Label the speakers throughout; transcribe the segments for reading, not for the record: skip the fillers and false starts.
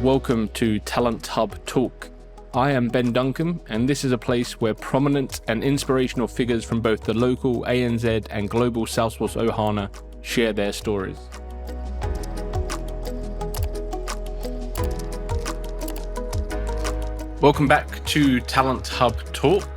Speaker 1: Welcome to Talent Hub Talk. I am Ben Duncan, and this is a place where prominent and inspirational figures from both the local ANZ and global Salesforce Ohana share their stories. Welcome back to Talent Hub Talk.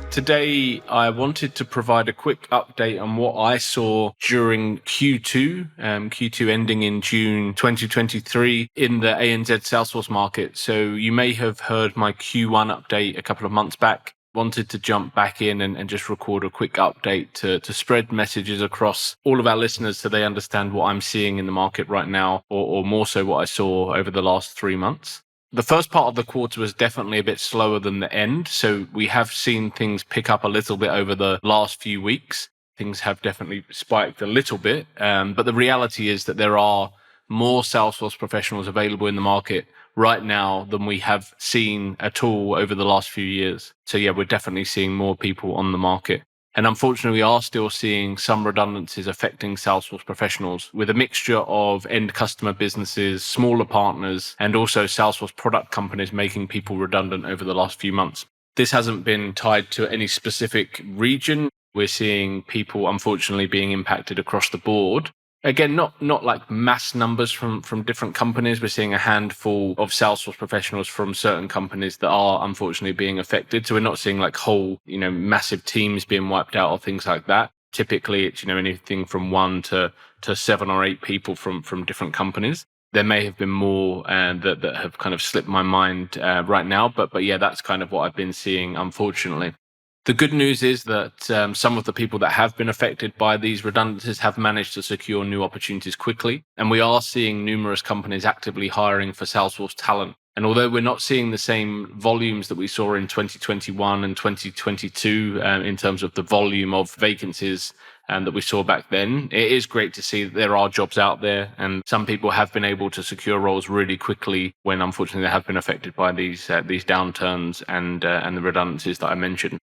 Speaker 1: Today, I wanted to provide a quick update on what I saw during Q2 ending in June 2023 in the ANZ Salesforce market. So you may have heard my Q1 update a couple of months back. Wanted to jump back in and just record a quick update to spread messages across all of our listeners so they understand what I'm seeing in the market right now, or more so what I saw over the last 3 months. The first part of the quarter was definitely a bit slower than the end. So we have seen things pick up a little bit over the last few weeks. Things have definitely spiked a little bit. But the reality is that there are more Salesforce professionals available in the market right now than we have seen at all over the last few years. So yeah, we're definitely seeing more people on the market. And unfortunately, we are still seeing some redundancies affecting Salesforce professionals with a mixture of end customer businesses, smaller partners, and also Salesforce product companies making people redundant over the last few months. This hasn't been tied to any specific region. We're seeing people, unfortunately, being impacted across the board. Again, not like mass numbers from different companies. We're seeing a handful of Salesforce professionals from certain companies that are unfortunately being affected. So we're not seeing like whole, massive teams being wiped out or things like that. Typically, it's, anything from 1 to 7 or 8 people from different companies. There may have been more that have kind of slipped my mind right now. But yeah, that's kind of what I've been seeing, unfortunately. The good news is that some of the people that have been affected by these redundancies have managed to secure new opportunities quickly. And we are seeing numerous companies actively hiring for Salesforce talent. And although we're not seeing the same volumes that we saw in 2021 and 2022 in terms of the volume of vacancies that we saw back then, it is great to see that there are jobs out there. And some people have been able to secure roles really quickly when unfortunately they have been affected by these downturns and the redundancies that I mentioned.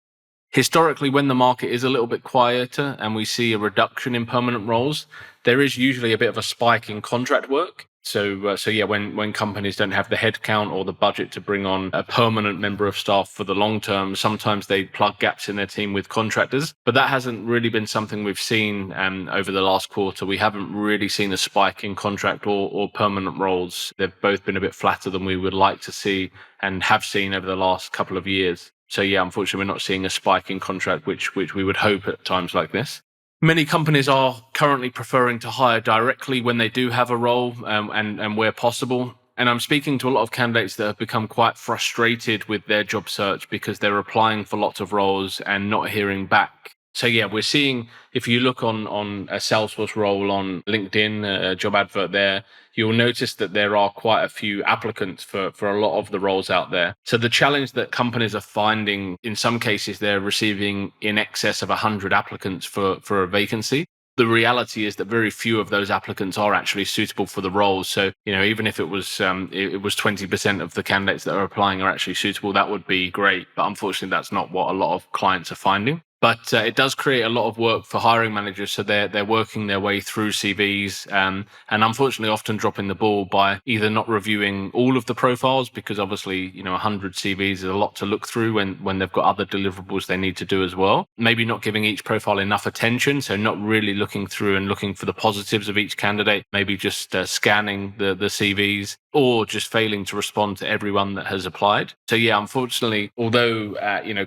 Speaker 1: Historically, when the market is a little bit quieter and we see a reduction in permanent roles, there is usually a bit of a spike in contract work. So yeah, when companies don't have the headcount or the budget to bring on a permanent member of staff for the long term, sometimes they plug gaps in their team with contractors. But that hasn't really been something we've seen over the last quarter. We haven't really seen a spike in contract or permanent roles. They've both been a bit flatter than we would like to see and have seen over the last couple of years. So yeah, unfortunately, we're not seeing a spike in contract, which we would hope at times like this. Many companies are currently preferring to hire directly when they do have a role and where possible. And I'm speaking to a lot of candidates that have become quite frustrated with their job search because they're applying for lots of roles and not hearing back. So yeah, we're seeing, if you look on a Salesforce role on LinkedIn, a job advert there, you'll notice that there are quite a few applicants for a lot of the roles out there. So the challenge that companies are finding, in some cases, they're receiving in excess of 100 applicants for a vacancy. The reality is that very few of those applicants are actually suitable for the roles. So, even if it was 20% of the candidates that are applying are actually suitable, that would be great. But unfortunately, that's not what a lot of clients are finding. But it does create a lot of work for hiring managers. So they're working their way through CVs and unfortunately often dropping the ball by either not reviewing all of the profiles, because obviously, 100 CVs is a lot to look through when they've got other deliverables they need to do as well. Maybe not giving each profile enough attention. So not really looking through and looking for the positives of each candidate, maybe just scanning the CVs, or just failing to respond to everyone that has applied. So yeah, unfortunately, although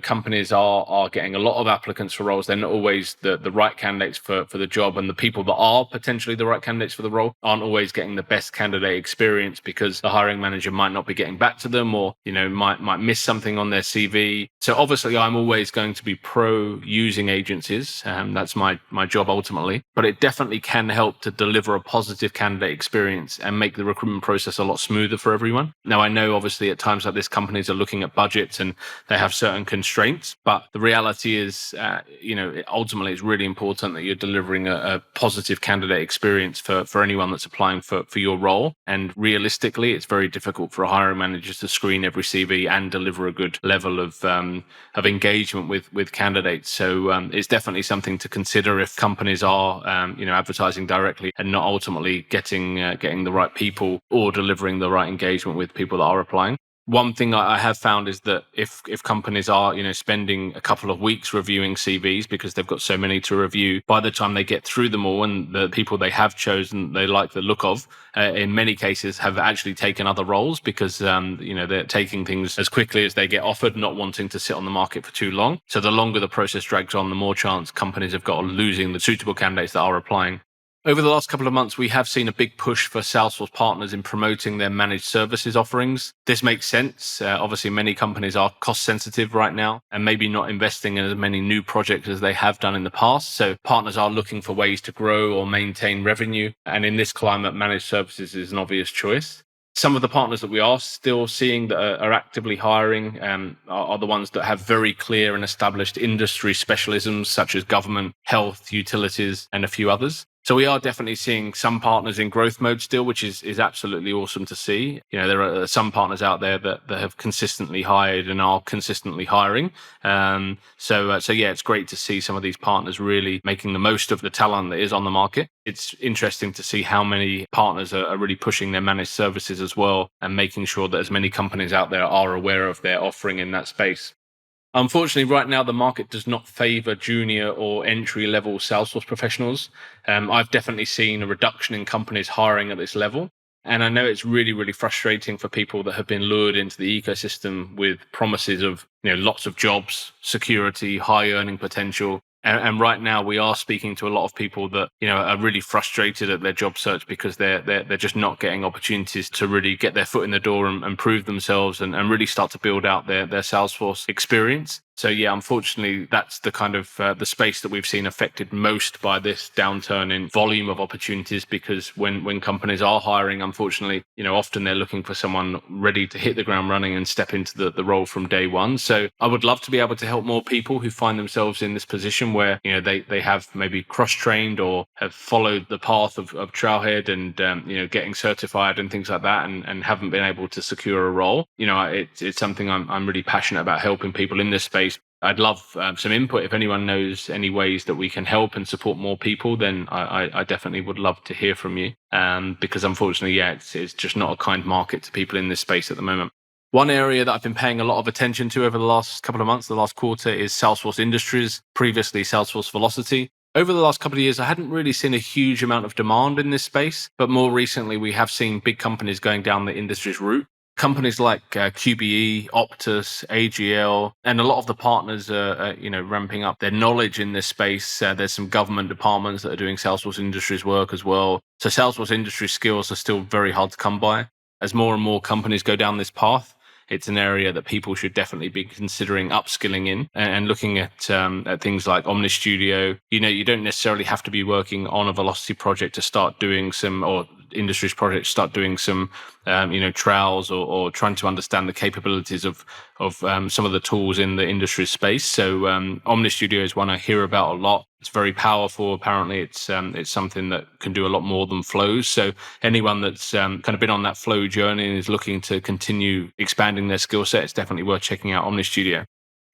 Speaker 1: companies are getting a lot of applicants for roles, they're not always the right candidates for the job, and the people that are potentially the right candidates for the role aren't always getting the best candidate experience because the hiring manager might not be getting back to them, or might miss something on their CV. So obviously, I'm always going to be pro using agencies. That's my job ultimately, but it definitely can help to deliver a positive candidate experience and make the recruitment process a lot smoother for everyone. Now, I know obviously at times like this, companies are looking at budgets and they have certain constraints, but the reality is ultimately it's really important that you're delivering a positive candidate experience for anyone that's applying for your role. And realistically, it's very difficult for a hiring manager to screen every CV and deliver a good level of engagement with candidates. So it's definitely something to consider if companies are advertising directly and not ultimately getting the right people or delivering the right engagement with people that are applying. One thing I have found is that if companies are, spending a couple of weeks reviewing CVs because they've got so many to review, by the time they get through them all and the people they have chosen they like the look of, in many cases have actually taken other roles because they're taking things as quickly as they get offered, not wanting to sit on the market for too long. So the longer the process drags on, the more chance companies have got of losing the suitable candidates that are applying. Over the last couple of months, we have seen a big push for Salesforce partners in promoting their managed services offerings. This makes sense. Obviously, many companies are cost sensitive right now and maybe not investing in as many new projects as they have done in the past. So partners are looking for ways to grow or maintain revenue. And in this climate, managed services is an obvious choice. Some of the partners that we are still seeing that are actively hiring are the ones that have very clear and established industry specialisms such as government, health, utilities, and a few others. So we are definitely seeing some partners in growth mode still, which is absolutely awesome to see. There are some partners out there that have consistently hired and are consistently hiring. So yeah, it's great to see some of these partners really making the most of the talent that is on the market. It's interesting to see how many partners are really pushing their managed services as well and making sure that as many companies out there are aware of their offering in that space. Unfortunately, right now, the market does not favor junior or entry-level Salesforce professionals. I've definitely seen a reduction in companies hiring at this level. And I know it's really, really frustrating for people that have been lured into the ecosystem with promises of, lots of jobs, security, high earning potential. And right now, we are speaking to a lot of people that are really frustrated at their job search because they're just not getting opportunities to really get their foot in the door and prove themselves and really start to build out their Salesforce experience. So yeah, unfortunately, that's the kind of the space that we've seen affected most by this downturn in volume of opportunities. Because when companies are hiring, unfortunately, often they're looking for someone ready to hit the ground running and step into the role from day one. So I would love to be able to help more people who find themselves in this position where they have maybe cross-trained or have followed the path of trailhead and getting certified and things like that, and haven't been able to secure a role. It's something I'm really passionate about, helping people in this space. I'd love some input. If anyone knows any ways that we can help and support more people, then I definitely would love to hear from you. Because unfortunately, yeah, it's just not a kind market to people in this space at the moment. One area that I've been paying a lot of attention to over the last couple of months, the last quarter, is Salesforce Industries, previously Salesforce Velocity. Over the last couple of years, I hadn't really seen a huge amount of demand in this space, but more recently, we have seen big companies going down the industries route. Companies like QBE, Optus, AGL, and a lot of the partners are, ramping up their knowledge in this space. There's some government departments that are doing Salesforce Industries work as well. So Salesforce Industry skills are still very hard to come by. As more and more companies go down this path, it's an area that people should definitely be considering upskilling in and looking at things like Omni Studio. You don't necessarily have to be working on a Velocity project to start doing some, or industries projects start doing some trials or trying to understand the capabilities of some of the tools in the industry space. So Omni Studio is one I hear about a lot. It's very powerful. Apparently, it's something that can do a lot more than flows. So anyone that's kind of been on that flow journey and is looking to continue expanding their skill set, it's definitely worth checking out Omni Studio.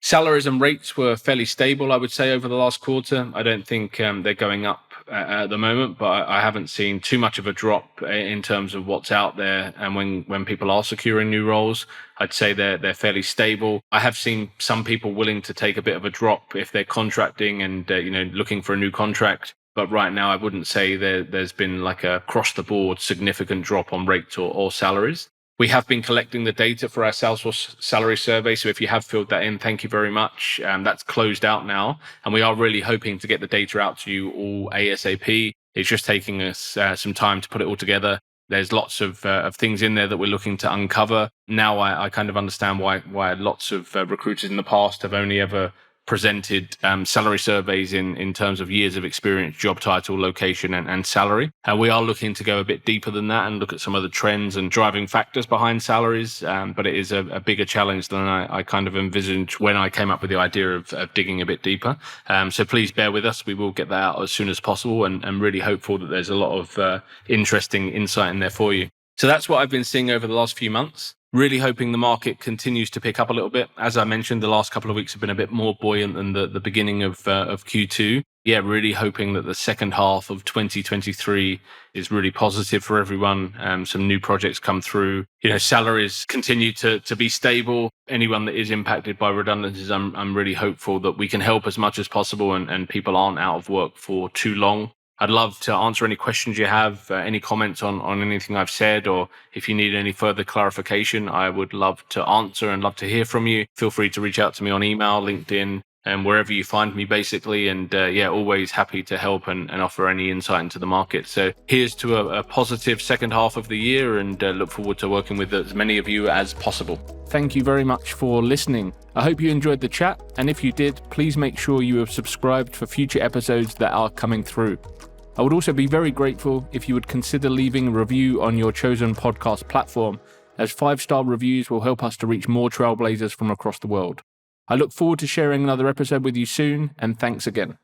Speaker 1: Salaries and rates were fairly stable, I would say, over the last quarter. I don't think they're going up at the moment, but I haven't seen too much of a drop in terms of what's out there. And when people are securing new roles, I'd say they're fairly stable. I have seen some people willing to take a bit of a drop if they're contracting and looking for a new contract. But right now, I wouldn't say there's been like a across the board significant drop on rates or salaries. We have been collecting the data for our Salesforce salary survey. So if you have filled that in, thank you very much. That's closed out now. And we are really hoping to get the data out to you all ASAP. It's just taking us some time to put it all together. There's lots of things in there that we're looking to uncover. Now I kind of understand why lots of recruiters in the past have only ever presented salary surveys in terms of years of experience, job title, location, and salary. And we are looking to go a bit deeper than that and look at some of the trends and driving factors behind salaries. But it is a bigger challenge than I kind of envisaged when I came up with the idea of digging a bit deeper. So please bear with us. We will get that out as soon as possible, and really hopeful that there's a lot of interesting insight in there for you. So that's what I've been seeing over the last few months. Really hoping the market continues to pick up a little bit. As I mentioned, the last couple of weeks have been a bit more buoyant than the beginning of Q2. Yeah, really hoping that the second half of 2023 is really positive for everyone. Some new projects come through. Salaries continue to be stable. Anyone that is impacted by redundancies, I'm really hopeful that we can help as much as possible and people aren't out of work for too long. I'd love to answer any questions you have, any comments on anything I've said, or if you need any further clarification, I would love to answer and love to hear from you. Feel free to reach out to me on email, LinkedIn, and wherever you find me, basically. And always happy to help and offer any insight into the market. So here's to a positive second half of the year, and look forward to working with as many of you as possible. Thank you very much for listening. I hope you enjoyed the chat. And if you did, please make sure you have subscribed for future episodes that are coming through. I would also be very grateful if you would consider leaving a review on your chosen podcast platform, as 5-star reviews will help us to reach more trailblazers from across the world. I look forward to sharing another episode with you soon, and thanks again.